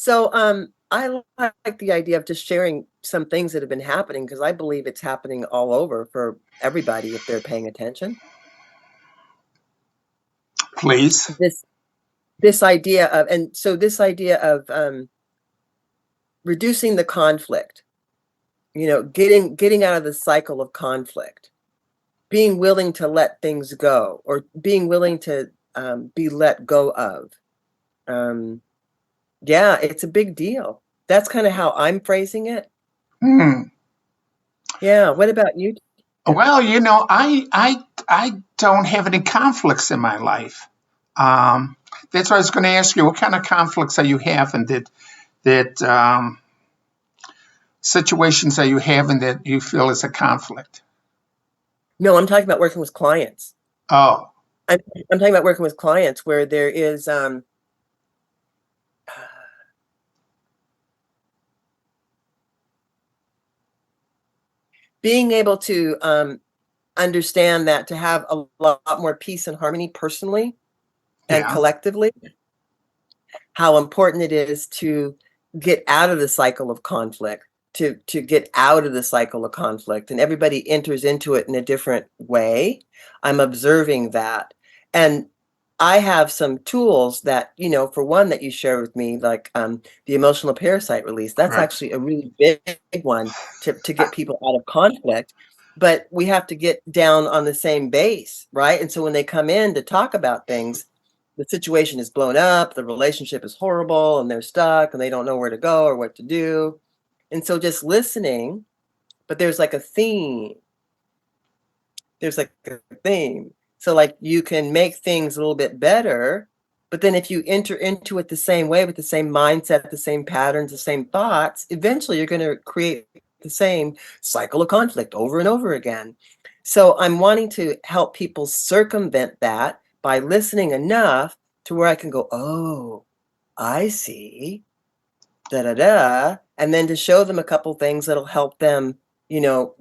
So I like the idea of just sharing some things that have been happening because I believe it's happening all over for everybody if they're paying attention. Please. This this idea of and so this idea of reducing the conflict, getting out of the cycle of conflict, being willing to let things go or being willing to be let go of. Um, yeah, it's a big deal. That's kind of how I'm phrasing it. Hmm. Yeah. What about you, Tim? Well, I don't have any conflicts in my life. Um, that's what I was going to ask you. What kind of conflicts are you having? That situations are you having that you feel is a conflict? No, I'm talking about working with clients. Oh, I'm, I'm talking about working with clients where there is being able to understand that to have a lot more peace and harmony personally and yeah, collectively, how important it is to get out of the cycle of conflict, to get out of the cycle of conflict. And everybody enters into it in a different way. I'm observing that. And I have some tools that, for one that you share with me, like the emotional parasite release. That's right. actually a really big one to get people out of conflict. But we have to get down on the same base, right? And so when they come in to talk about things, the situation is blown up, the relationship is horrible, and they're stuck and they don't know where to go or what to do. And so just listening, but there's like a theme. There's like a theme. So like you can make things a little bit better, but then if you enter into it the same way with the same mindset, the same patterns, the same thoughts, eventually you're going to create the same cycle of conflict over and over again. So I'm wanting to help people circumvent that by listening enough to where I can go, oh, I see, da da da, and then to show them a couple things that'll help them,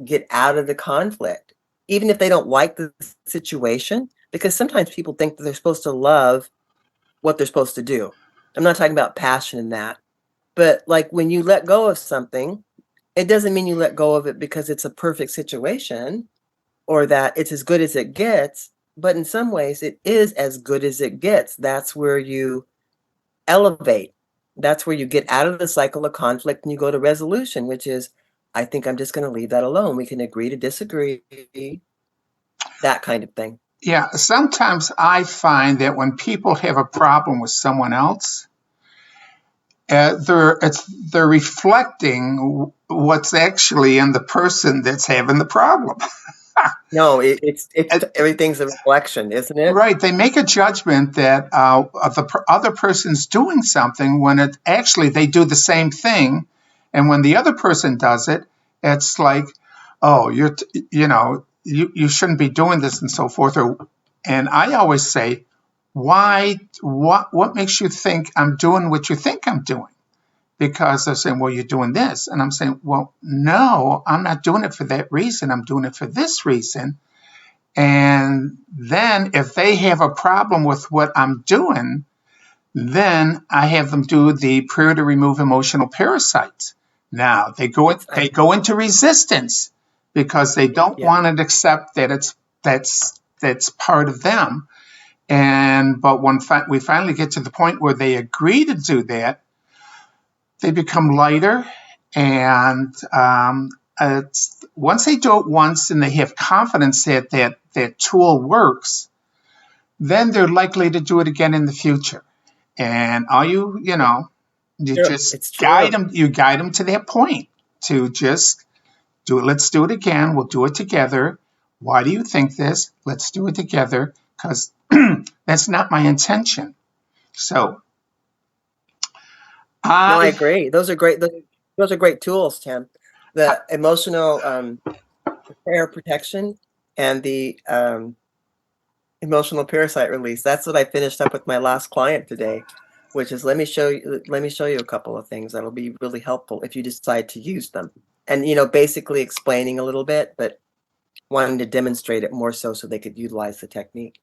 get out of the conflict, even if they don't like the situation, because sometimes people think that they're supposed to love what they're supposed to do. I'm not talking about passion in that, but like when you let go of something, it doesn't mean you let go of it because it's a perfect situation or that it's as good as it gets. But in some ways, it is as good as it gets. That's where you elevate. That's where you get out of the cycle of conflict and you go to resolution, which is, I think I'm just going to leave that alone. We can agree to disagree, that kind of thing. Yeah, sometimes I find that when people have a problem with someone else, they're reflecting what's actually in the person that's having the problem. No, it's everything's a reflection, isn't it? Right, they make a judgment that other person's doing something when it actually they do the same thing, and when the other person does it, it's like, oh, you shouldn't be doing this and so forth. And I always say, why? What makes you think I'm doing what you think I'm doing? Because they're saying, well, you're doing this, and I'm saying, well, no, I'm not doing it for that reason. I'm doing it for this reason. And then if they have a problem with what I'm doing, then I have them do the prayer to remove emotional parasites. Now It's they go into resistance because they don't Yeah. want to accept that that's part of them. And but when we finally get to the point where they agree to do that, they become lighter. And once they do it once and they have confidence that that tool works, then they're likely to do it again in the future. And all you True. just It's true. guide them to that point to just do it. Let's do it again. We'll do it together. Why do you think this? Let's do it together because that's not my intention. So No, I I, agree. Those are great tools, Tim. The emotional prayer protection and the emotional parasite release. That's what I finished up with my last client today, which is let me show you a couple of things that'll be really helpful if you decide to use them. And basically explaining a little bit, but wanting to demonstrate it more so they could utilize the technique.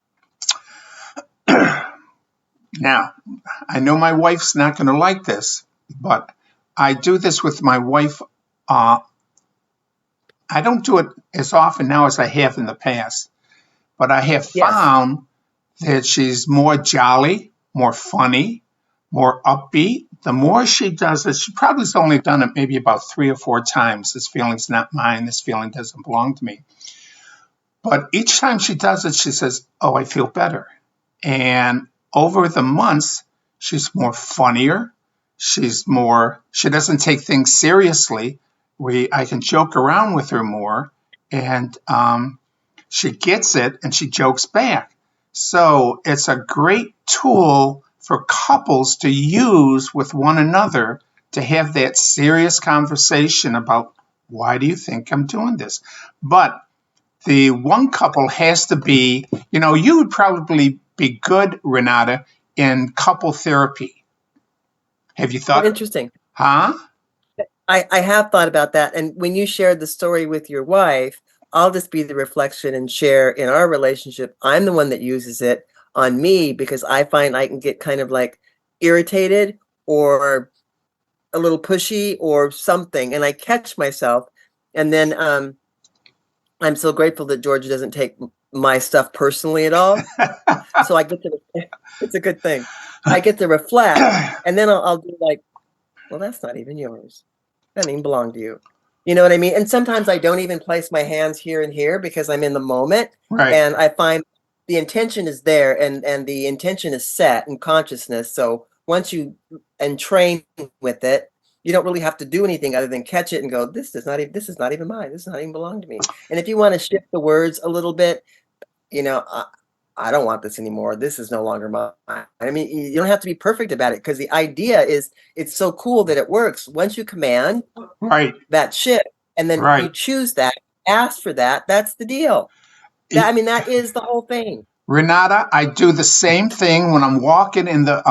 now I know my wife's not going to like this, but I do this with my wife. Uh, I don't do it as often now as I have in the past, but I have Yes. found that she's more jolly, more funny, more upbeat. The more she does it, she probably has only done it maybe about 3 or 4 times. This feeling's not mine. This feeling doesn't belong to me. But each time she does it, she says, "Oh, I feel better." And over the months, she's more funnier. She doesn't take things seriously. I can joke around with her more, and she gets it and she jokes back. So it's a great tool for couples to use with one another to have that serious conversation about, why do you think I'm doing this? But the one couple has to be, you would probably be good, Renata, in couple therapy. Have you Oh, thought, interesting. huh? I have thought about that. And when you shared the story with your wife, I'll just be the reflection and share in our relationship. I'm the one that uses it on me because I find I can get kind of like irritated or a little pushy or something, and I catch myself. And then I'm so grateful that Georgia doesn't take my stuff personally at all. So I get to, it's a good thing. I get to reflect, and then I'll do like, well, that's not even yours. Doesn't even belong to you. You know what I mean? And sometimes I don't even place my hands here and here because I'm in the moment, Right, and I find the intention is there, and the intention is set in consciousness. So once you and train with it, you don't really have to do anything other than catch it and go, this is not even mine. This does not even belong to me. And if you want to shift the words a little bit, you know, I don't want this anymore. This is no longer mine. I mean, you don't have to be perfect about it because the idea is it's so cool that it works. Once you command right, that shift and then you right. choose that, ask for that, that's the deal. That, I mean, that is the whole thing. Renata, I do the same thing when I'm walking in the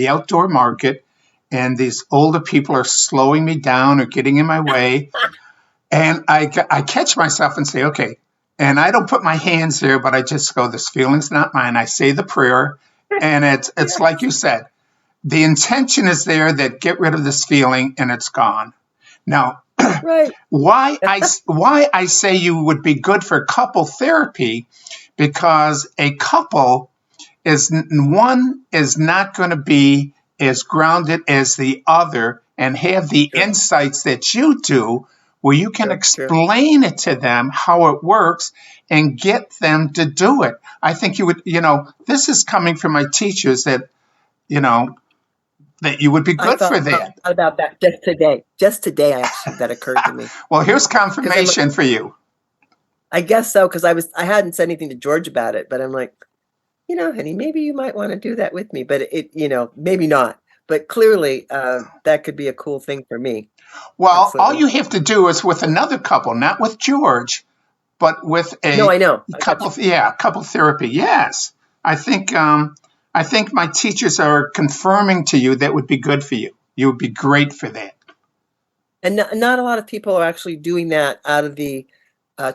outdoor market, and these older people are slowing me down or getting in my way, and I catch myself and say, okay, and I don't put my hands there, but I just go, this feeling's not mine. I say the prayer, and it's Yeah, like you said, the intention is there that get rid of this feeling, and it's gone. Now, right. why I say you would be good for couple therapy, because a couple is not going to be as grounded as the other and have the True, insights that you do, where you can true, true. explain it to them how it works and get them to do it. I think you would, this is coming from my teachers, you know that you would be I good thought for that. about that just today. Just today, actually, that occurred to me Well, here's because I'm like, confirmation for you. I guess so because I hadn't said anything to George about it, but I'm like, honey, maybe you might want to do that with me, but maybe not. But clearly, that could be a cool thing for me. Well, all Absolutely. you have to do is with another couple, not with George, but with No, a I know. I got couple, you. yeah, couple therapy. Yes, I think I think my teachers are confirming to you that would be good for you. You would be great for that. And not a lot of people are actually doing that out of the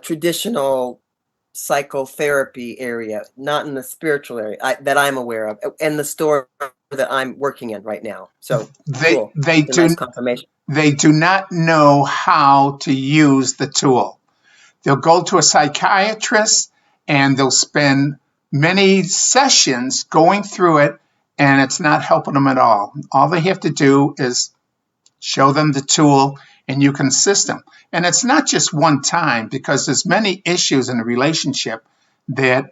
traditional psychotherapy area, not in the spiritual area that I'm aware of, and the store that I'm working in right now. So They cool. they It's a nice do confirmation. they do not know how to use the tool. They'll go to a psychiatrist and they'll spend many sessions going through it, and it's not helping them at all. All they have to do is show them the tool, and you can assist them. And it's not just one time, because there's many issues in a relationship that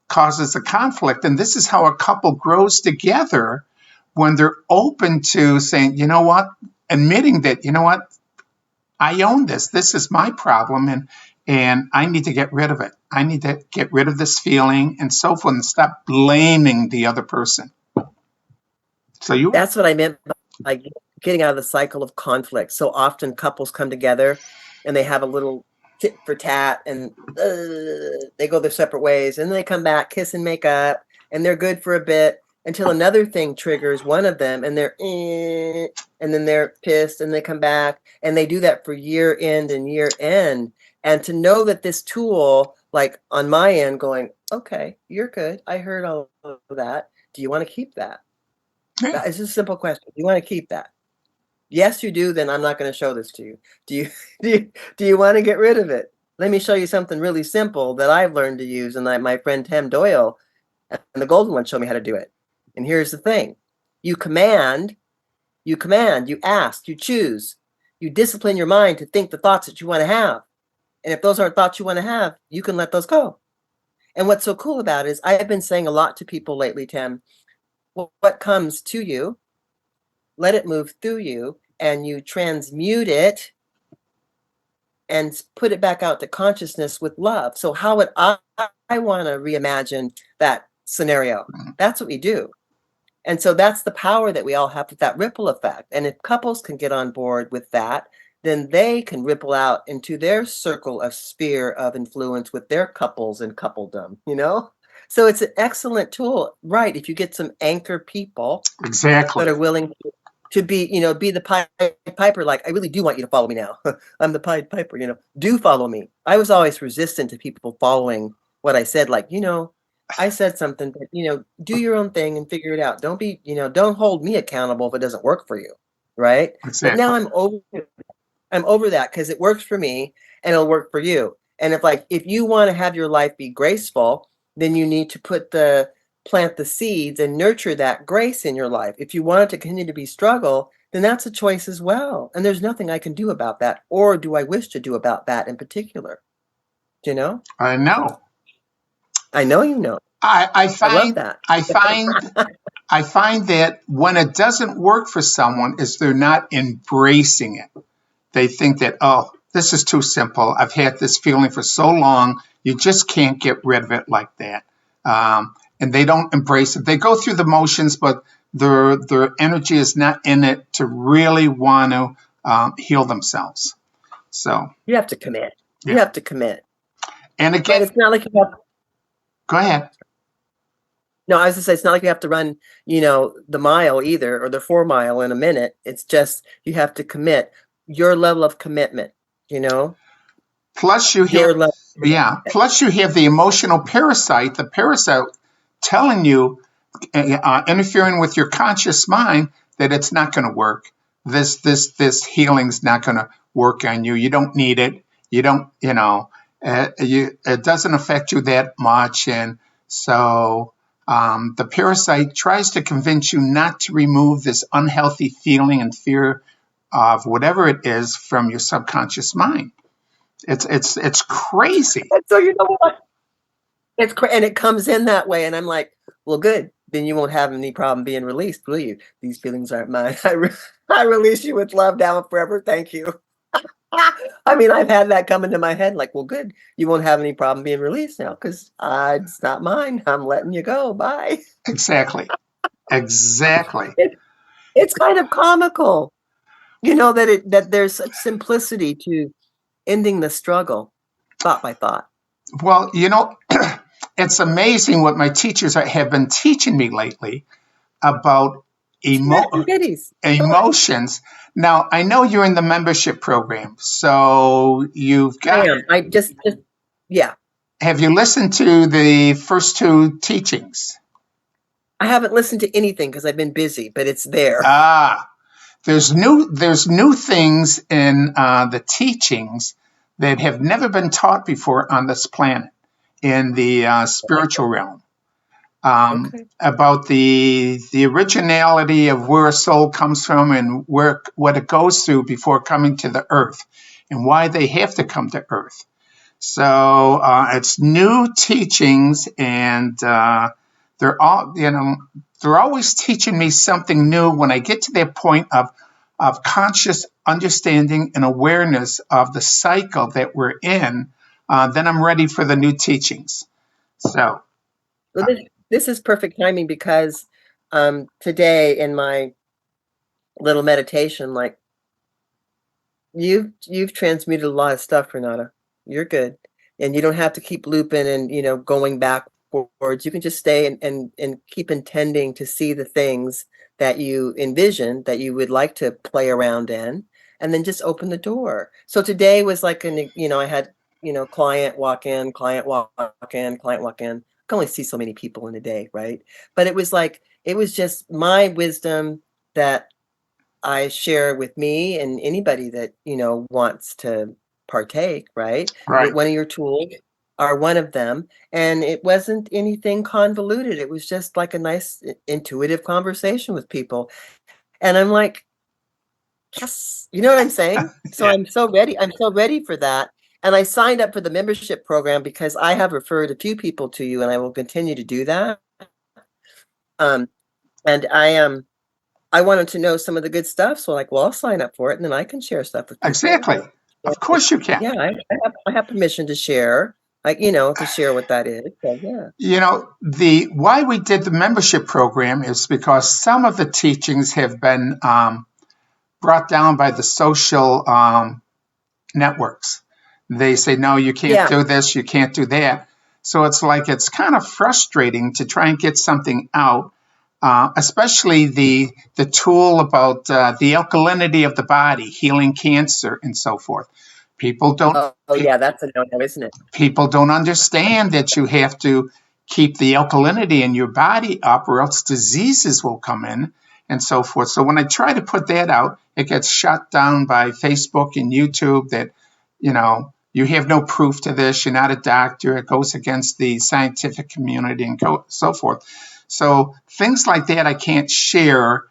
causes a conflict. And this is how a couple grows together, when they're open to saying, you know what, admitting that, you know what, I own this. This is my problem, and I need to get rid of it. I need to get rid of this feeling and so forth, and stop blaming the other person. So you That's what I meant by getting out of the cycle of conflict. So often couples come together and they have a little tit for tat and they go their separate ways and they come back, kiss and make up, and they're good for a bit until another thing triggers one of them and they're and then they're pissed and they come back and they do that for year end and year end. And to know that this tool, like on my end, going, okay, you're good. I heard all of that. Do you want to keep that? Yeah, That is just a simple question. You want to keep that? Yes, you do. Then I'm not going to show this to you. Do you, do you, do you want to get rid of it? Let me show you something really simple that I've learned to use. And my friend Tim Doyle and the Golden One showed me how to do it. And here's the thing. You command, you ask, you choose, you discipline your mind to think the thoughts that you want to have. And if those aren't thoughts you want to have, you can let those go. And what's so cool about it is I've been saying a lot to people lately, Tim, what comes to you, let it move through you, and you transmute it and put it back out to consciousness with love. So how would I want to reimagine that scenario? That's what we do. And so that's the power that we all have with that ripple effect. And if couples can get on board with that, then they can ripple out into their circle of sphere of influence with their couples and coupledom, you know? So it's an excellent tool, right? If you get some anchor people that exactly. are willing to be, be the Pied Piper, like, I really do want you to follow me now. I'm the Pied Piper, do follow me. I was always resistant to people following what I said, like, I said something, but do your own thing and figure it out. Don't be, don't hold me accountable if it doesn't work for you. Right. But now Exactly. I'm over that because it works for me and it'll work for you. And if you want to have your life be graceful, then you need to plant the seeds and nurture that grace in your life. If you want it to continue to be struggle, then that's a choice as well. And there's nothing I can do about that, or do I wish to do about that in particular. Do you know? I So know. I know you know. I I love find that. I find I find that when it doesn't work for someone is they're not embracing it. They think that, oh, this is too simple. I've had this feeling for so long. You just can't get rid of it like that. And they don't embrace it. They go through the motions, but their energy is not in it to really want to heal themselves. So, You have to commit. You yeah. have to commit. And Right? again, It's not like you have go ahead. no, I was gonna say it's not like you have to run, the mile either or the 4 mile in a minute. It's just you have to commit your level of commitment, you know, Plus, you have, your level of yeah. commitment. Plus, you have the emotional parasite. The parasite telling you, interfering with your conscious mind that it's not going to work. This healing's not going to work on you. You don't need it. You don't. It doesn't affect you that much, and so the parasite tries to convince you not to remove this unhealthy feeling and fear of whatever it is from your subconscious mind. It's crazy. And so you know what? And it comes in that way, and I'm like, well, good. Then you won't have any problem being released, will you? These feelings aren't mine. I release you with love now and forever. Thank you. I mean, I've had that come into my head, like, well, good. You won't have any problem being released now because it's not mine. I'm letting you go. Bye. Exactly. Exactly. It, it's kind of comical, that there's such simplicity to ending the struggle, thought by thought. Well, it's amazing what my teachers have been teaching me lately about Snap your goodies. Sure. emotions. Now, I know you're in the membership program, so I am. Yeah. have you listened to the first two teachings? I haven't listened to anything because I've been busy, but it's there. Ah, there's new things in the teachings that have never been taught before on this planet in the I like spiritual it. realm. Okay. About the originality of where a soul comes from and what it goes through before coming to the earth and why they have to come to earth. So it's new teachings, and they're always teaching me something new. When I get to that point of conscious understanding and awareness of the cycle that we're in, then I'm ready for the new teachings. So, Well, this is perfect timing because today in my little meditation, like you've transmuted a lot of stuff, Renata. You're good. And you don't have to keep looping and, going backwards. You can just stay and keep intending to see the things that you envision that you would like to play around in, and then just open the door. So today was like I had, client walk in, client walk in, client walk in. I can only see so many people in a day, right? But it was like It was just my wisdom that I share with me and anybody that, wants to partake, right? Right. One of your tools are one of them. And it wasn't anything convoluted. It was just like a nice intuitive conversation with people. And I'm like, yes, you know what I'm saying? So Yeah. I'm so ready. I'm so ready for that. And I signed up for the membership program because I have referred a few people to you and I will continue to do that. Um, and I wanted to know some of the good stuff. So like, well, I'll sign up for it and then I can share stuff with people. Exactly. Of course you can. Yeah, I have permission to share, like, to share what that is. So yeah. The why we did the membership program is because some of the teachings have been brought down by the social networks. They say, no, you can't Yeah. do this, you can't do that. So it's kind of frustrating to try and get something out, especially the tool about the alkalinity of the body, healing cancer, and so forth. People don't Oh yeah, that's a no-no, isn't it? people don't understand that you have to keep the alkalinity in your body up, or else diseases will come in and so forth. So when I try to put that out, it gets shut down by Facebook and YouTube that, you have no proof to this, you're not a doctor, it goes against the scientific community and so forth. So things like that I can't share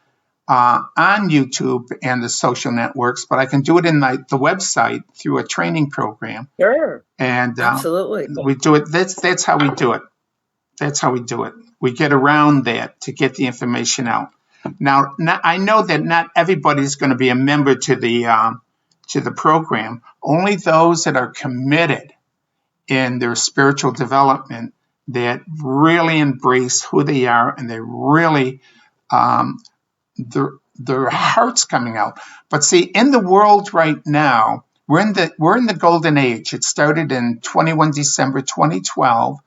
on YouTube and the social networks, but I can do it in the website through a training program. Sure. And Absolutely. we do it. That's how we do it. That's how we do it. We get around that to get the information out. Now, I know that not everybody's going to be a member to the program. Only those that are committed in their spiritual development, that really embrace who they are, and they really um, their hearts coming out. But see, in the world right now, we're in the golden age. It started in 21 December 2012,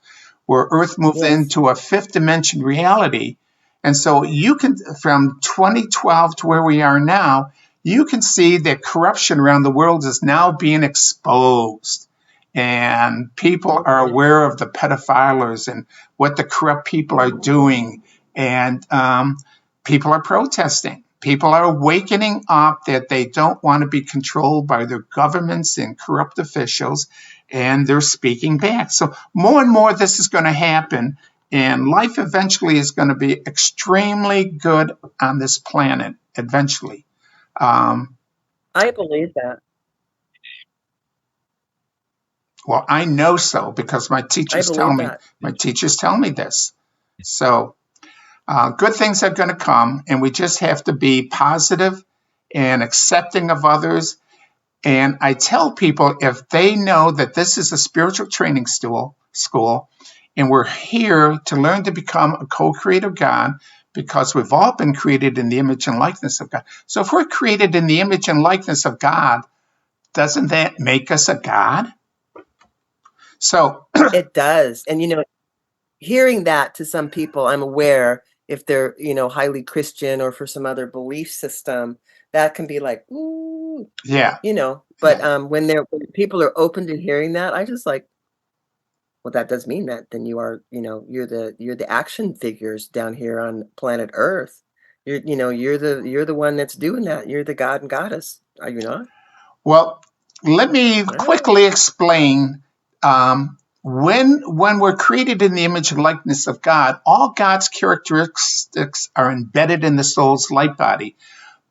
where Earth moved Yes. into a fifth dimension reality. And so you can, from 2012 to where we are now, you can see that corruption around the world is now being exposed. And people are Mhm. aware of the pedophilers and what the corrupt people are doing. And people are protesting. People are awakening up that they don't want to be controlled by their governments and corrupt officials, and they're speaking back. So more and more this is going to happen, and life eventually is going to be extremely good on this planet, eventually. Um, I believe that. well, I know so because I believe that. my teachers tell me this. So good things are going to come, and we just have to be positive and accepting of others. And I tell people, if they know that this is a spiritual training school, and we're here to learn to become a co-creator of God, because we've all been created in the image and likeness of God. So if we're created in the image and likeness of God, doesn't that make us a God? So It does. And hearing that to some people, I'm aware if they're, highly Christian or for some other belief system, that can be like, ooh, yeah, but yeah. when people are open to hearing that, I just like, well, that does mean that then you are, you're the action figures down here on planet Earth. You're the one that's doing that. You're the god and goddess, are you not? Well, let me Yeah. quickly explain. When we're created in the image and likeness of God, all God's characteristics are embedded in the soul's light body,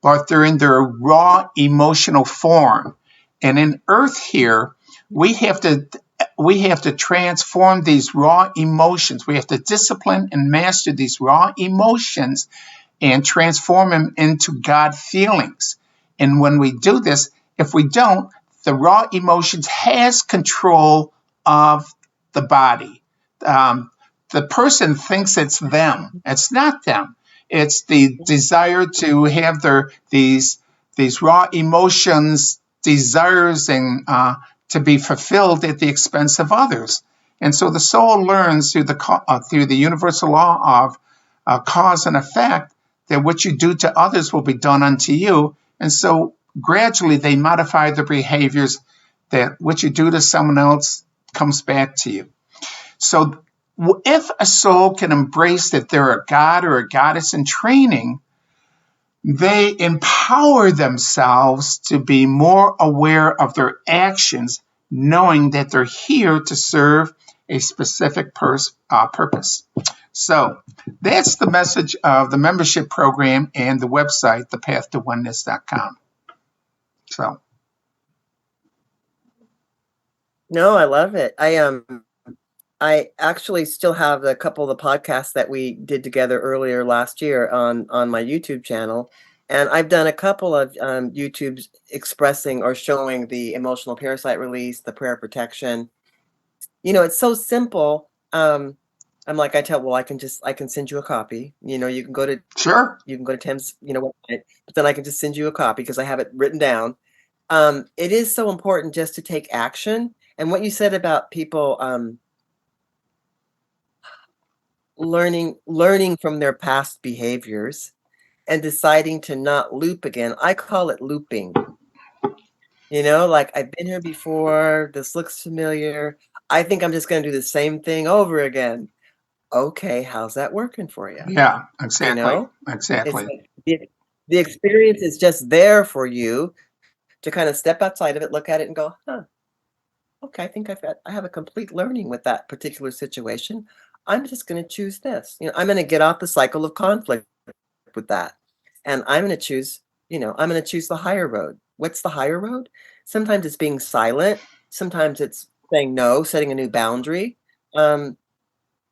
but they're in their raw emotional form. And in Earth here, we have to we have to transform these raw emotions. We have to discipline and master these raw emotions and transform them into God feelings. And when we do this, if we don't, the raw emotions has control of the body. Um, the person thinks it's them. It's not them. It's the desire to have these raw emotions, desires, and to be fulfilled at the expense of others. And so the soul learns through the universal law of cause and effect, that what you do to others will be done unto you. And so gradually they modify their behaviors, that what you do to someone else comes back to you. So if a soul can embrace that they're a god or a goddess in training, they empower themselves to be more aware of their actions, knowing that they're here to serve a specific purpose. So that's the message of the membership program and the website, thepathtowellness.com. So, No, I love it. I actually still have a couple of the podcasts that we did together earlier last year on my YouTube channel, and I've done a couple of YouTubes expressing or showing the emotional parasite release, the prayer protection. It's so simple. I'm like, I can send you a copy. sure. You can go to Tim's, website, but then I can just send you a copy because I have it written down. It is so important just to take action. And what you said about people learning from their past behaviors and deciding to not loop again. I call it looping. Like I've been here before, this looks familiar. I think I'm just going to do the same thing over again. Okay, how's that working for you? Yeah, You exactly. know, it's Exactly. like the experience is just there for you to kind of step outside of it, look at it and go, huh, okay, I think I have a complete learning with that particular situation. I'm just going to choose this. I'm going to get off the cycle of conflict with that. And I'm going to choose the higher road. What's the higher road? Sometimes it's being silent. Sometimes it's saying no, setting a new boundary. Um,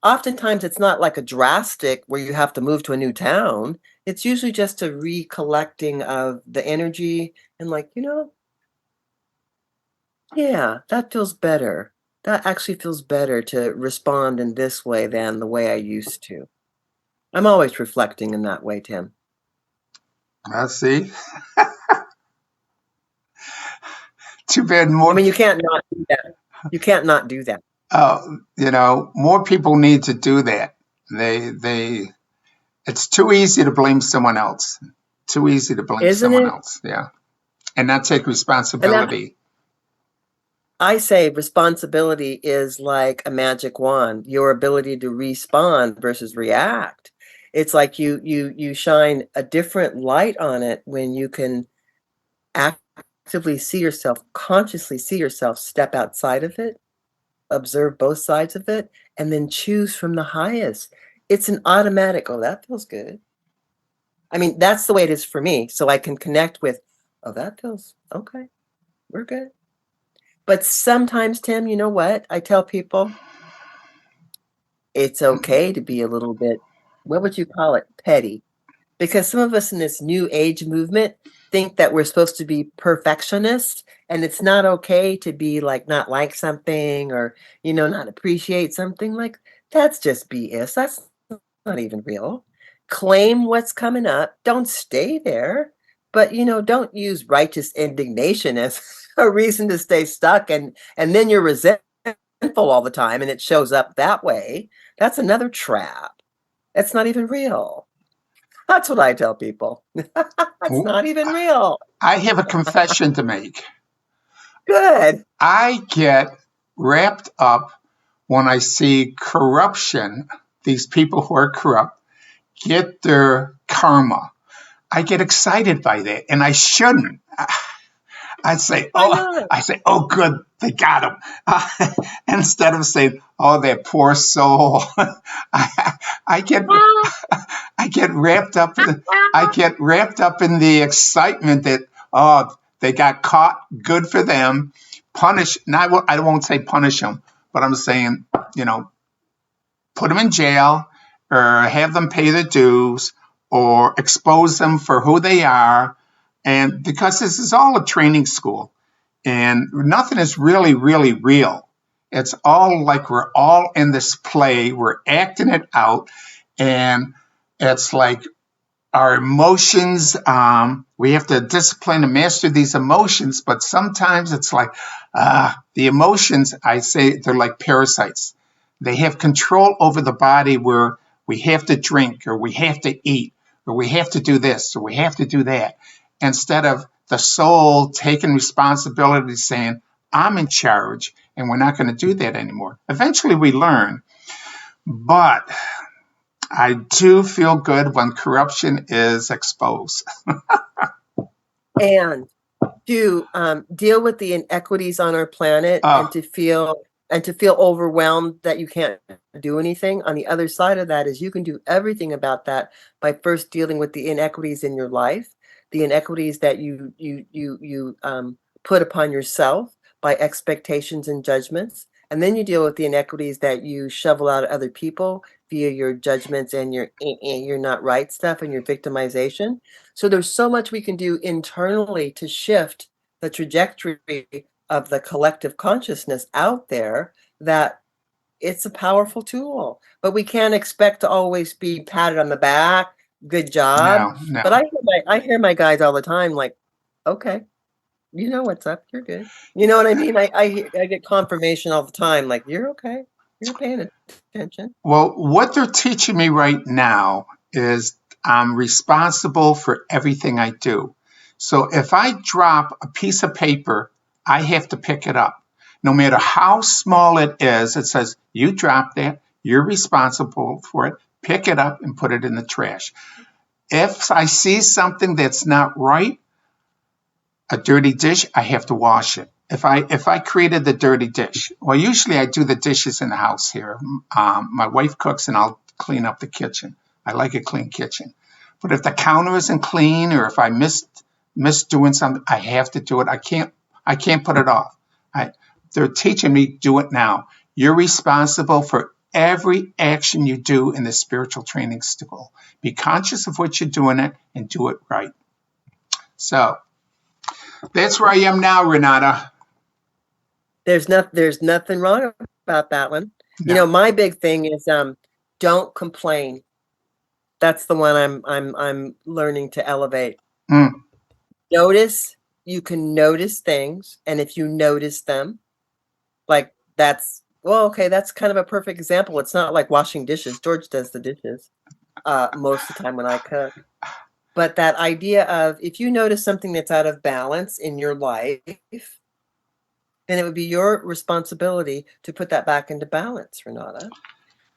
Oftentimes it's not like a drastic where you have to move to a new town. It's usually just a recollecting of the energy and like, yeah, that feels better. That actually feels better to respond in this way than the way I used to. I'm always reflecting in that way, Tim. Let's see. Too bad I more. mean, you can't not do that. You can't not do that. More people need to do that. They. It's too easy to blame someone else. Too easy to blame Isn't someone it? else. Yeah, and not take And that responsibility. I say responsibility is like a magic wand, your ability to respond versus react. It's like you shine a different light on it when you can actively see yourself, consciously see yourself step outside of it, observe both sides of it, and then choose from the highest. It's an automatic, oh, that feels good. I mean, that's the way it is for me. So I can connect with, oh, that feels okay. We're good. But sometimes, Tim, you know what? I tell people it's okay to be a little bit, what would you call it? Petty. Because some of us in this new age movement think that we're supposed to be perfectionists, and it's not okay to be like not like something or not appreciate something. Like that's just BS. That's not even real. Claim what's coming up. Don't stay there. But don't use righteous indignation as a reason to stay stuck and then you're resentful all the time and it shows up that way. That's another trap. That's not even real. That's what I tell people. That's not even real. I have a confession to make. Good. I get wrapped up when I see corruption. These people who are corrupt get their karma. I get excited by that, and I shouldn't. Why not? I say, oh, good, they got him. Instead of saying, oh, that poor soul. I, I get, I get wrapped up. I get wrapped up in the excitement that they got caught. Good for them. Punish. Now I won't say punish them, but I'm saying put them in jail or have them pay the dues or expose them for who they are. And because this is all a training school and nothing is really, really real. It's all like we're all in this play, we're acting it out. And it's like our emotions, we have to discipline and master these emotions. But sometimes it's like the emotions, I say they're like parasites. They have control over the body where we have to drink or we have to eat or we have to do this or we have to do that. Instead of the soul taking responsibility saying, I'm in charge and we're not going to do that anymore. Eventually we learn. But I do feel good when corruption is exposed. And to deal with the inequities on our planet Oh, and to feel overwhelmed that you can't do anything. On the other side of that is you can do everything about that by first dealing with the inequities in your life, the inequities that you put upon yourself by expectations and judgments, and then you deal with the inequities that you shovel out at other people via your judgments and your you're not right stuff and your victimization. So there's so much we can do internally to shift the trajectory of the collective consciousness out there, that it's a powerful tool. But we can't expect to always be patted on the back, good job. no, no. But I hear my guys all the time like, okay, you know what's up, you're good. You know what I mean? I get confirmation all the time like, you're okay, you're paying attention. Well, what they're teaching me right now is I'm responsible for everything I do. So if I drop a piece of paper, I have to pick it up. No matter how small it is, it says, you dropped that, you're responsible for it, pick it up and put it in the trash. If I see something that's not right, a dirty dish, I have to wash it. If I created the dirty dish, well, usually I do the dishes in the house here. My wife cooks and I'll clean up the kitchen. I like a clean kitchen. But if the counter isn't clean or if I miss doing something, I have to do it. I can't put it off. They're teaching me do it now. You're responsible for every action you do in the spiritual training school. Be conscious of what you're doing it and do it right. So that's where I am now, Renata. There's nothing wrong about that one. You No. know, my big thing is don't complain. That's the one I'm learning to elevate. Mm. Notice, you can notice things, and if you notice them, like that's well, okay, that's kind of a perfect example. It's not like washing dishes. George does the dishes most of the time when I cook. But that idea of if you notice something that's out of balance in your life, then it would be your responsibility to put that back into balance, Renata.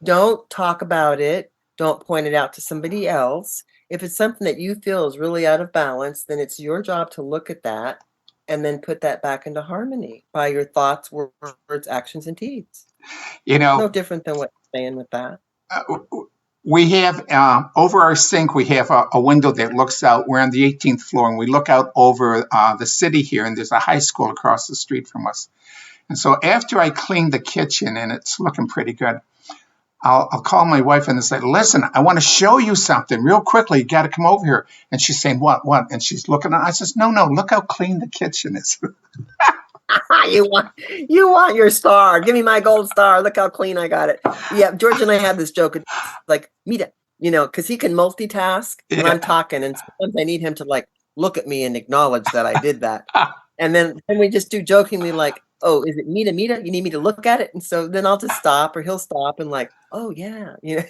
Don't talk about it. Don't point it out to somebody else. If it's something that you feel is really out of balance, then it's your job to look at that and then put that back into harmony by your thoughts, words, actions, and deeds. You No know, different than what you're saying with that. we have over our sink, we have a window that looks out. We're on the 18th floor, and we look out over the city here, and there's a high school across the street from us. And so after I clean the kitchen, and it's looking pretty good, I'll call my wife and say, listen, I want to show you something real quickly. You got to come over here. And she's saying, what? And she's looking at it. I says, no, look how clean the kitchen is. You want your star. Give me my gold star. Look how clean I got it. Yeah, George and I had this joke. It's like, Mita, you know, because he can multitask and I'm Yeah. talking, and sometimes I need him to like look at me and acknowledge that I did that. And then we just do jokingly like, oh, is it Mita? You need me to look at it? And so then I'll just stop, or he'll stop and like, oh yeah, you know.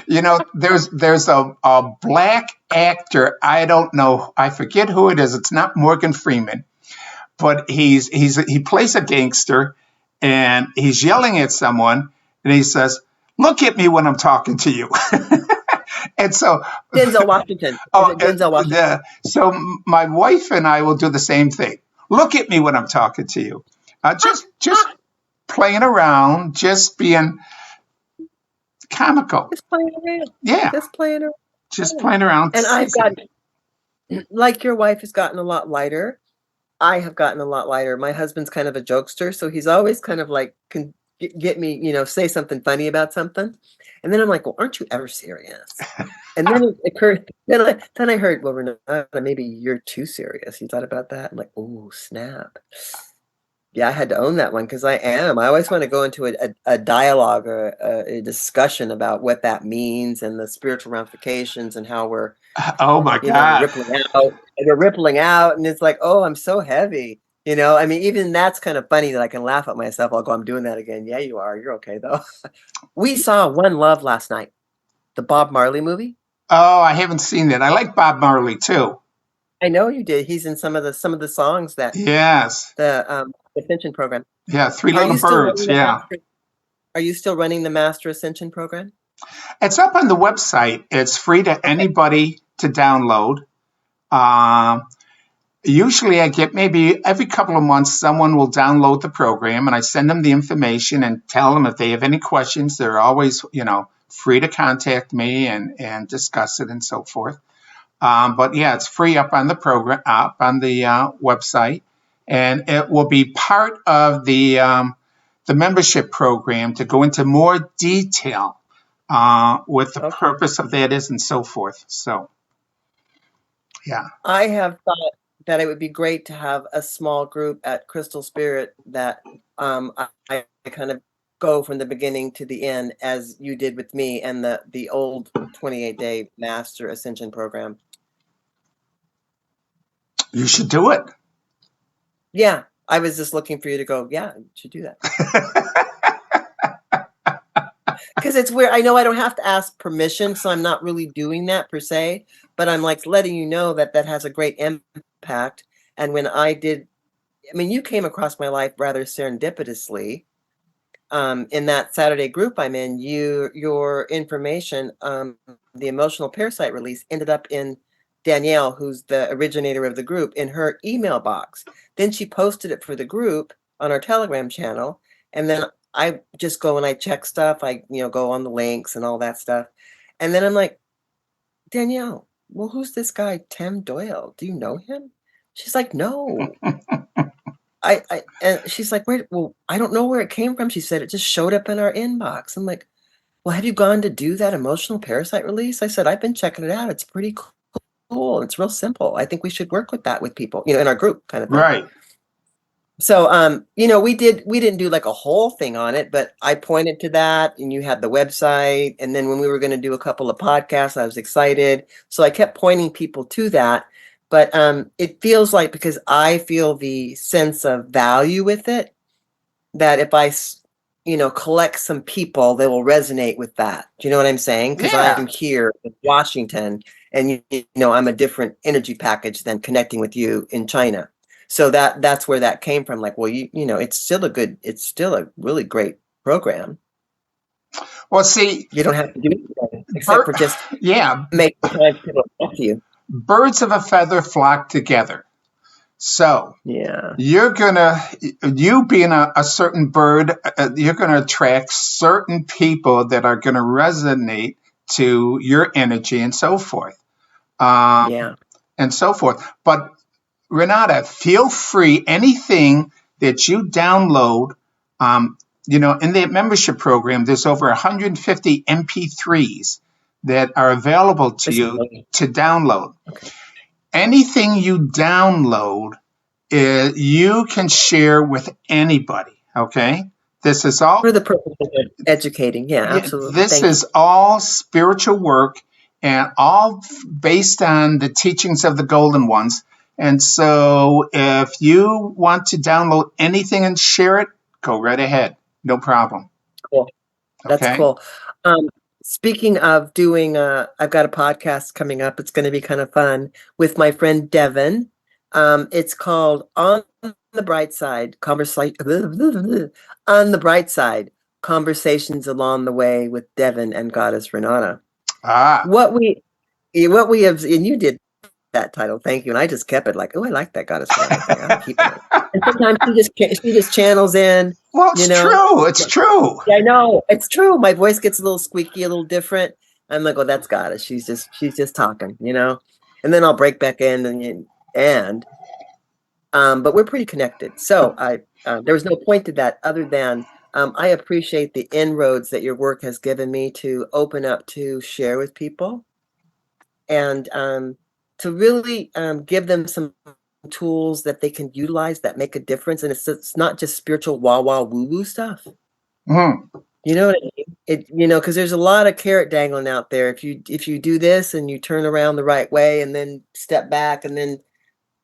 You know, there's a black actor. I don't know. I forget who it is. It's not Morgan Freeman, but he plays a gangster, and he's yelling at someone, and he says, "Look at me when I'm talking to you." And so, Denzel Washington. Is oh, it Denzel Washington? so my wife and I will do the same thing. Look at me when I'm talking to you. Just playing around, just being comical. Just playing around. Yeah, Just playing around. just playing around. And I've got, like your wife has gotten a lot lighter, I have gotten a lot lighter. My husband's kind of a jokester, so he's always kind of like can get me, you know, say something funny about something, and then I'm like, "Well, aren't you ever serious?" And then it occurred. Then I heard, "Well, Renata, maybe you're too serious." You thought about that? I'm like, "Oh, snap!" Yeah, I had to own that one because I am. I always want to go into a dialogue or a discussion about what that means and the spiritual ramifications and how we're Oh my you know, God. we're rippling out, and it's like, oh, I'm so heavy. You know, I mean, even that's kind of funny that I can laugh at myself. I'll go, I'm doing that again. Yeah, you are. You're okay though. We saw One Love last night, the Bob Marley movie. Oh, I haven't seen that. I like Bob Marley too. I know you did. He's in some of the songs that Yes. the pension program. Yeah. Three Are Little you still Birds. running the Yeah. house? Are you still running the Master Ascension program? It's up on the website. It's free to Okay. anybody to download. Um, Usually, I get maybe every couple of months, someone will download the program, and I send them the information and tell them if they have any questions, they're always, free to contact me and discuss it and so forth. But yeah, it's free up on the program, up on the website, and it will be part of the membership program to go into more detail what the Okay. purpose of that is and so forth. So yeah, I have thought that it would be great to have a small group at Crystal Spirit that I kind of go from the beginning to the end as you did with me and the old 28-day Master Ascension program. you should do it. Yeah, I was just looking for you to go, yeah, you should do that. Because it's weird. I know I don't have to ask permission, so I'm not really doing that per se, but I'm like letting you know that that has a great impact. And when I did, I mean, you came across my life rather serendipitously. In that Saturday group I'm in, your information, the emotional parasite release ended up in Danielle, who's the originator of the group, in her email box. Then she posted it for the group on our Telegram channel, and then I just go and I check stuff. I go on the links and all that stuff, and then I'm like, Danielle, well, who's this guy Tim Doyle? Do you know him? She's like, no. I and she's like, "Where well, I don't know where it came from." She said, "It just showed up in our inbox." I'm like, "Well, have you gone to do that emotional parasite release?" I said, "I've been checking it out. It's pretty cool. It's real simple. I think we should work with that with people, in our group kind of thing." Right. So, we didn't do like a whole thing on it, but I pointed to that and you had the website. And then when we were going to do a couple of podcasts, I was excited. So I kept pointing people to that. But it feels like because I feel the sense of value with it, that if collect some people, they will resonate with that. Do you know what I'm saying? Because Yeah. I'm here in Washington, and I'm a different energy package than connecting with you in China. So that's where that came from. Like, well, it's still a really great program. Well, see, You don't have to do anything except bir- for just yeah, make the time for people to talk to you. birds of a feather flock together. So Yeah, you being a certain bird, you're gonna attract certain people that are gonna resonate to your energy and so forth, yeah. and so forth. But Renata, feel free. Anything that you download, in the membership program, there's over 150 MP3s that are available to This is you really- to download. okay. Anything you download, you can share with anybody. Okay, this is all. For the purpose of educating. Yeah, Yeah, absolutely. this Thank you. is all spiritual work and all based on the teachings of the golden ones. And so if you want to download anything and share it, go right ahead. No problem. Cool. That's Okay. cool. Um, Speaking of doing, I've got a podcast coming up. It's going to be kind of fun with my friend Devin. It's called On the Bright Side, Conversation on the Bright Side, Conversations Along the Way with Devin and Goddess Renata. Ah, What we, what we have, and you did that title. Thank you. And I just kept it like, oh, I like that Goddess Renata thing. I'm keeping it. And sometimes she just channels in, well, you it's know. true. It's true. Yeah, I know. It's true. My voice gets a little squeaky, a little different. I'm like, oh, that's Goddess. She's just talking. And then I'll break back in but we're pretty connected. So there was no point to that other than I appreciate the inroads that your work has given me to open up to share with people and to really give them some tools that they can utilize that make a difference. And it's not just spiritual wah wah woo woo stuff. Mm, You know what I mean? Because there's a lot of carrot dangling out there. If you do this and you turn around the right way and then step back and then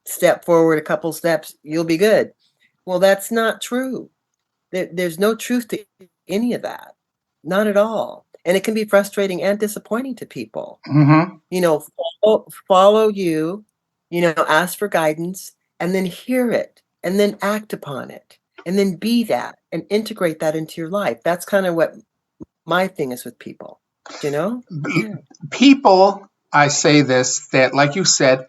step forward a couple steps, you'll be good. Well, that's not true. There's no truth to any of that. Not at all. And it can be frustrating and disappointing to people. hmm Follow you, ask for guidance and then hear it and then act upon it. and then be that and integrate that into your life. That's kind of what my thing is with people, you know? Yeah. People, I say this, that, like you said,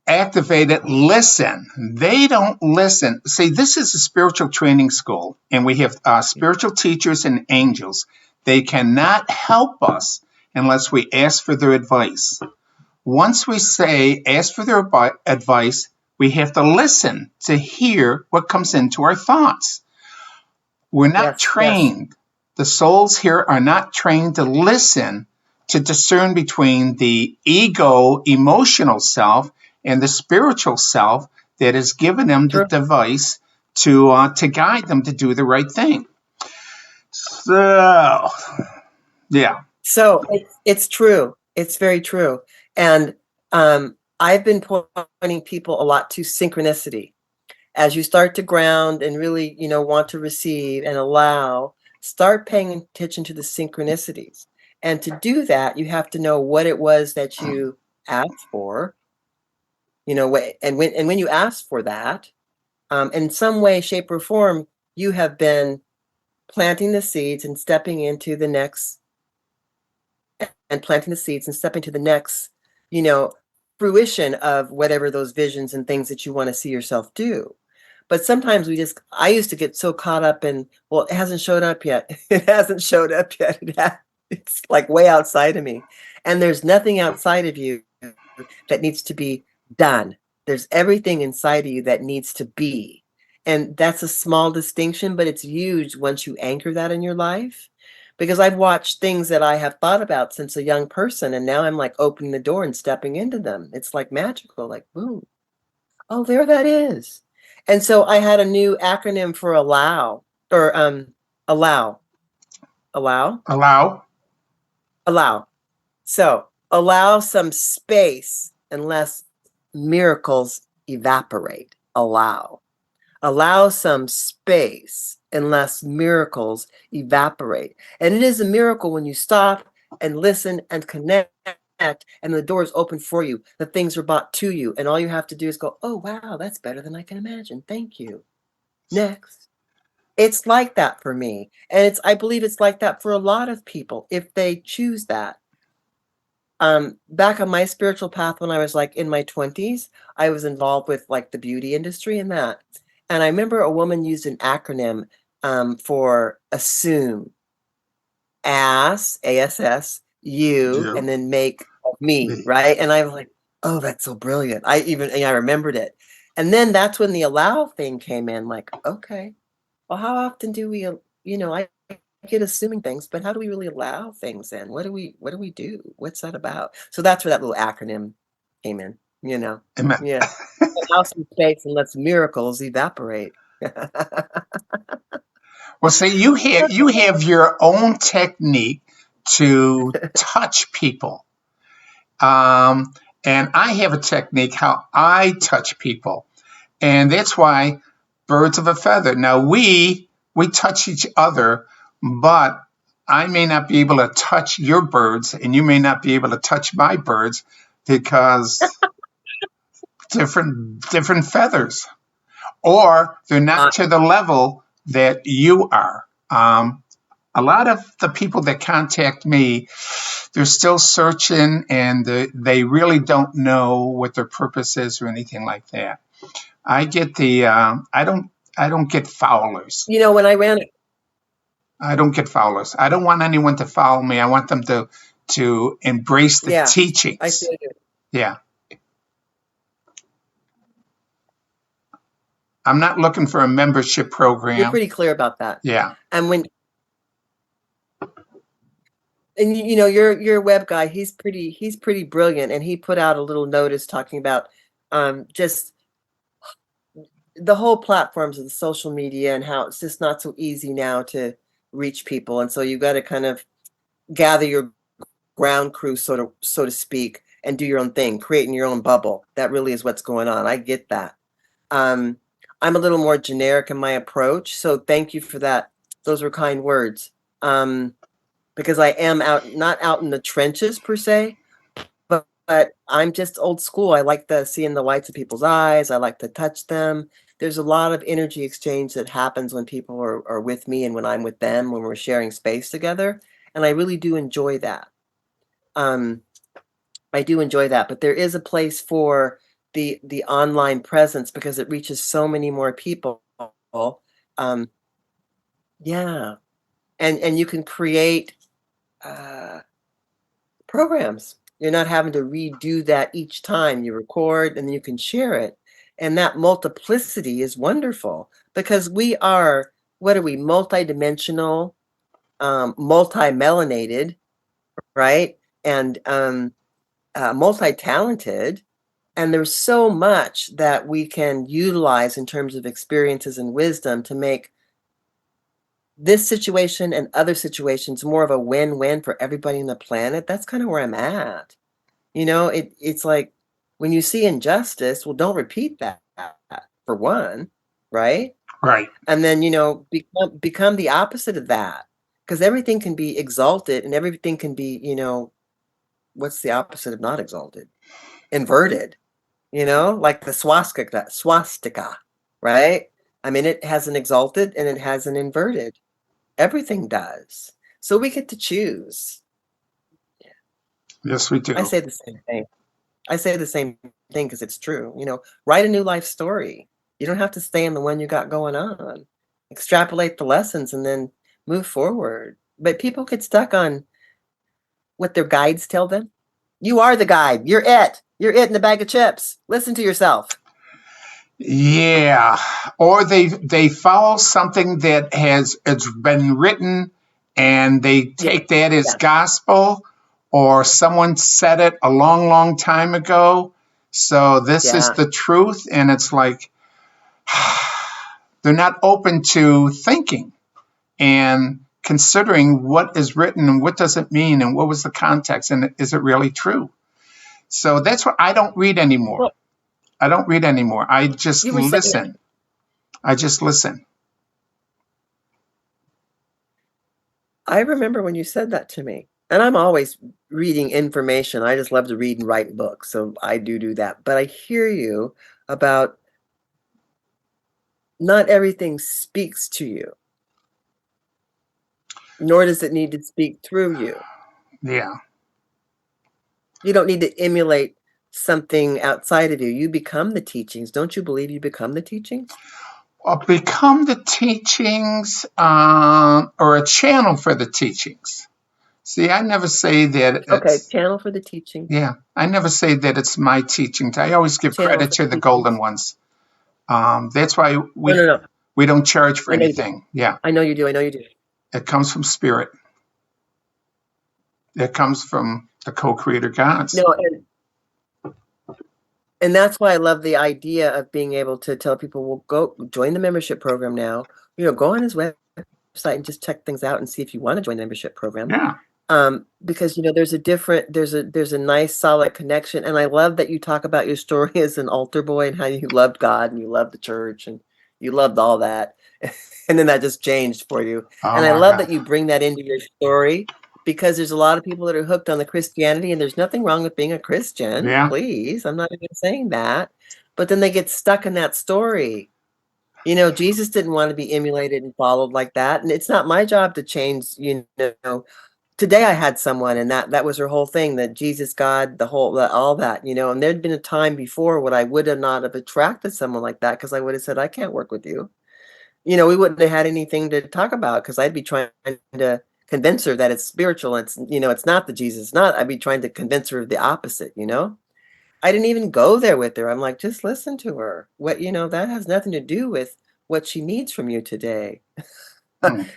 activated listen. They don't listen. See, this is a spiritual training school, and we have spiritual teachers and angels. They cannot help us unless we ask for their advice. Once we say ask for their advice, we have to listen to hear what comes into our thoughts. We're not Yes, yes. trained. The souls here are not trained to listen, to discern between the ego emotional self and the spiritual self that has given them the True. device to guide them to do the right thing. So, yeah, So it's true. It's very true. And I've been pointing people a lot to synchronicity. As you start to ground and really, want to receive and allow, start paying attention to the synchronicities. And to do that, you have to know what it was that you asked for, and when you ask for that, in some way, shape, or form, you have been planting the seeds and stepping into the next and planting the seeds and stepping to the next, you know, fruition of whatever those visions and things that you want to see yourself do. But sometimes I used to get so caught up in, well, it hasn't showed up yet. It hasn't showed up yet. It's like way outside of me. And there's nothing outside of you that needs to be done. There's everything inside of you that needs to be. And that's a small distinction, but it's huge once you anchor that in your life. Because I've watched things that I have thought about since a young person, and now I'm like opening the door and stepping into them. It's like magical, like boom. Oh, there that is. And so I had a new acronym for allow, or allow, allow, allow. allow. So allow some space unless miracles evaporate. Allow some space unless miracles evaporate. And it is a miracle when you stop and listen and connect, and the doors open for you. The things are brought to you, and all you have to do is go, oh, wow, that's better than I can imagine. Thank you. Next. It's like that for me. And I believe it's like that for a lot of people if they choose that. Back on my spiritual path when I was like in my 20s, I was involved with like the beauty industry and that. And I remember a woman used an acronym for assume, ass, you, You, and then make of me, me. right? And I was like, oh, that's so brilliant. I remembered it. And then that's when the allow thing came in, like, okay, well, how often do we, I get assuming things, but how do we really allow things in? What do we do? What's that about? So that's where that little acronym came in, Amen. Yeah. Allow some space and let's miracles evaporate. Well, see, you have your own technique to touch people, um, and I have a technique how I touch people, and that's why birds of a feather. Now we touch each other, but I may not be able to touch your birds, and you may not be able to touch my birds because different feathers, or they're Uh, not to the level that you are. A lot of the people that contact me, they're still searching, and they really don't know what their purpose is or anything like that. I get the I don't get followers. when I ran, I don't get followers. I don't want anyone to follow me. I want them to embrace the yeah, I teachings. feel you. Yeah, I'm not looking for a membership You're program. pretty clear about that. Yeah, And your web guy, he's pretty brilliant, and he put out a little notice talking about just the whole platforms of the social media and how it's just not so easy now to reach people, and so you've got to kind of gather your ground crew, so to speak, and do your own thing, creating your own bubble. That really is what's going on. I get that. Um, I'm a little more generic in my approach, so thank you for that. Those were kind words. Because I am not out in the trenches per se, but I'm just old school. I like seeing the whites of people's eyes. I like to touch them. there's a lot of energy exchange that happens when people are with me and when I'm with them, when we're sharing space together. And I really do enjoy that. Um, I do enjoy that, but there is a place for the online presence because it reaches so many more people. Um, yeah, and you can create uh, programs. You're not having to redo that each time you record, and then you can share it. And that multiplicity is wonderful because we are, what are we, multidimensional, multi-melanated, right? And multi-talented. And there's so much that we can utilize in terms of experiences and wisdom to make this situation and other situations more of a win-win for everybody on the planet. That's kind of where I'm at. It's like when you see injustice, well, don't repeat that for one, right? Right. And then, become the opposite of that. Because everything can be exalted and everything can be, what's the opposite of not exalted? Inverted, like the swastika, right? I mean, it has an exalted and it has an inverted. Everything does. So we get to choose. Yes, we I do. say the same thing. I say the same thing because it's true. Write a new life story. You don't have to stay in the one you got going on. Extrapolate the lessons and then move forward. But people get stuck on what their guides tell them. You are the guide. You're it. You're it in a bag of chips. Listen to yourself. Yeah, or they follow something that has it's been written, and they Yeah. take that as Yeah. gospel, or someone said it a long, long time ago. So this is Yeah. the truth, and it's like they're not open to thinking and considering what is written and what does it mean and what was the context and is it really true. So that's what I don't read anymore. Well, I don't read anymore. I just you were saying that. listen. I just listen. I remember when you said that to me. And I'm always reading information. I just love to read and write books. So I do that. But I hear you about not everything speaks to you, nor does it need to speak through you. Yeah. You don't need to emulate something outside of you. You become the teachings. Don't you believe you become the teachings? Become the teachings or a channel for the teachings. See, I never say that Okay, it's, channel for the teachings. yeah, I never say that it's my teachings. I always give Channel credit for to the the golden teachings. ones. That's why No, no, no. we don't charge for I know you do. anything. Yeah, I know you do. I know you do. it comes from spirit. It comes from the co-creator gods. No, and that's why I love the idea of being able to tell people, well, go join the membership program now. Go on his website and just check things out and see if you want to join the membership program. Yeah, Because there's a nice solid connection, and I love that you talk about your story as an altar boy and how you loved God and you loved the church and you loved all that, and then that just changed for you. oh And I my love God. that you bring that into your story because there's a lot of people that are hooked on the Christianity, and there's nothing wrong with being a Christian. Yeah, Please, I'm not even saying that, but then they get stuck in that story. Jesus didn't want to be emulated and followed like that, and it's not my job to change. Today I had someone, and that was her whole thing, that Jesus, God, all that, and there'd been a time before when I would have not have attracted someone like that because I would have said, I can't work with you. We wouldn't have had anything to talk about because I'd be trying to convince her that it's spiritual. It's not the Jesus, not. I'd be trying to convince her of the opposite. I didn't even go there with her. I'm like, just listen to her. That has nothing to do with what she needs from you today.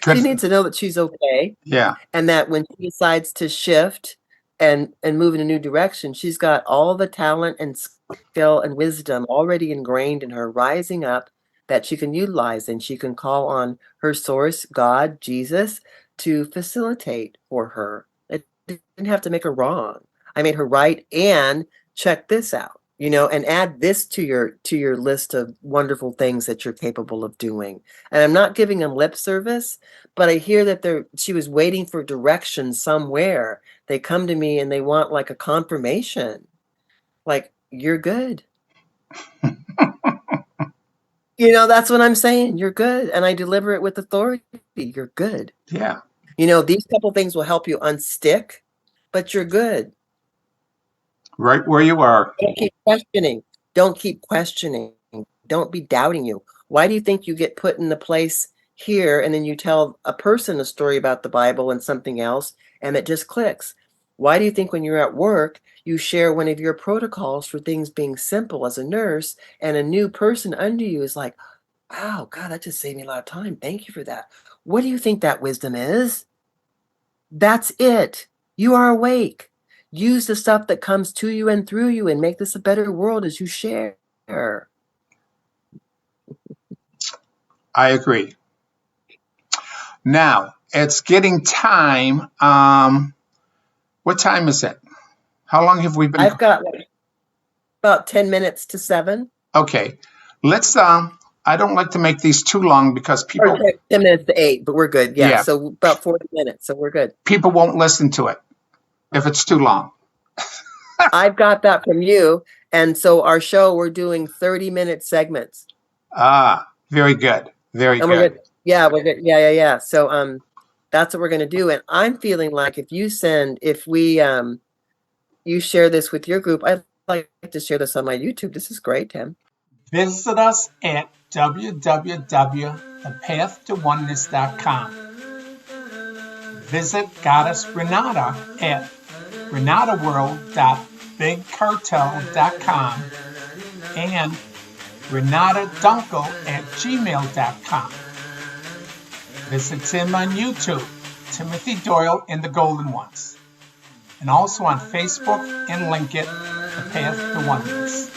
good. She needs to know that she's okay, Yeah, and that when she decides to shift and move in a new direction, she's got all the talent and skill and wisdom already ingrained in her rising up that she can utilize, and she can call on her source, God, Jesus, to facilitate for her. It didn't have to make her wrong. I made her right, and check this out, and add this to your list of wonderful things that you're capable of doing. And I'm not giving them lip service, but I hear that she was waiting for direction somewhere. They come to me and they want like a confirmation. Like, you're good. That's what I'm saying. You're good. And I deliver it with authority. You're good. Yeah. These couple things will help you unstick, but you're good. Right where you are. Don't keep questioning. Don't keep questioning. Don't be doubting you. Why do you think you get put in the place here and then you tell a person a story about the Bible and something else and it just clicks? Why do you think when you're at work, you share one of your protocols for things being simple as a nurse and a new person under you is like, wow, God, that just saved me a lot of time. Thank you for that. What do you think that wisdom is? That's it. You are awake. Use the stuff that comes to you and through you and make this a better world as you share. I agree. Now, it's getting time. What time is it? How long have we been? I've got about 10 minutes to 7. Okay. Let's, I don't like to make these too long because Or people, 10 minutes to 8, but we're good. Yeah, yeah, so about 40 minutes, so we're good. people won't listen to it if it's too long. I've got that from you. And so our show, we're doing 30-minute segments. Very good. Very And we're good. good. Yeah, we're good. Yeah. So that's what we're gonna do. And I'm feeling like if you share this with your group, I'd like to share this on my YouTube. This is great, Tim. Visit us at www.thepathtooneness.com. Visit Goddess Renata at renataworld.bigcartel.com and renatadunkel@gmail.com. Visit Tim on YouTube, Timothy Doyle and the Golden Ones, and also on Facebook and link it, The Path to Oneness.